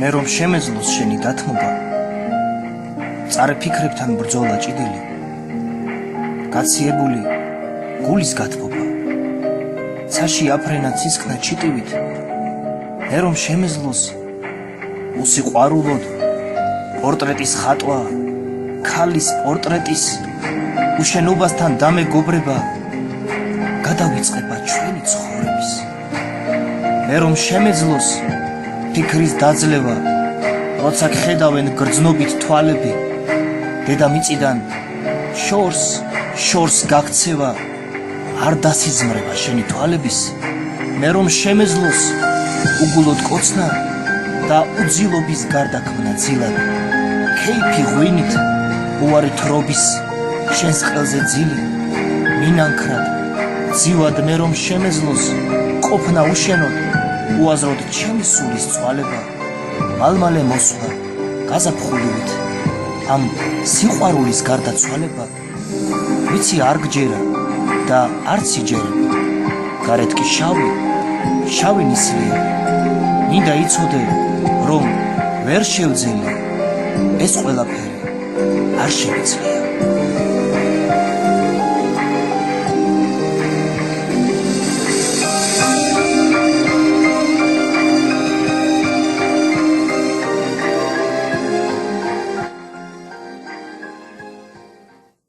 მე რომ შემეძლოს შენი დათმობა, წარე ფიქრებთან ბრძოლა ჭიდილი, გაციებული გულის გათბობა, ცაში აფრენა ცისკნა ჩიტივით, მე რომ შემეძლოს უსიყვარულოდ პორტრეტის ხატვა, ქალის პორტრეტის უშენობასთან დამეგობრება გადავიწყება ჩვენი ცხოვრების. მე რომ შემეძლოს ფიქრის დაძლევა, როცა გხედავენ გრძნობით თვალები, დედამიწიდან შორს გაქცევა, არ დასიზმრება შენი თვალების. მე რომ შემეძლოს უგულოდ კოცნა და უძილობის გარდაქმნა ძილად, ქეიფი ღვინით უარი თრობის შენს ყელზე ძილი, მინანქრად ძივად მე რომ შემეძლოს ყოფნა უშენოდ, უაზროდ ჩემი სულის წვალება, მალმალე მოსვლა გაზაფხულივით ამ სიყვარულის გარდაცვალება, ვიცი არ გჯერა და არც იჯერებ, გარეთ კი შავი ნისლია, მინდა იცოდე, რომ ვერ შევძელი, ეს ყველაფერი არ შევიძლია.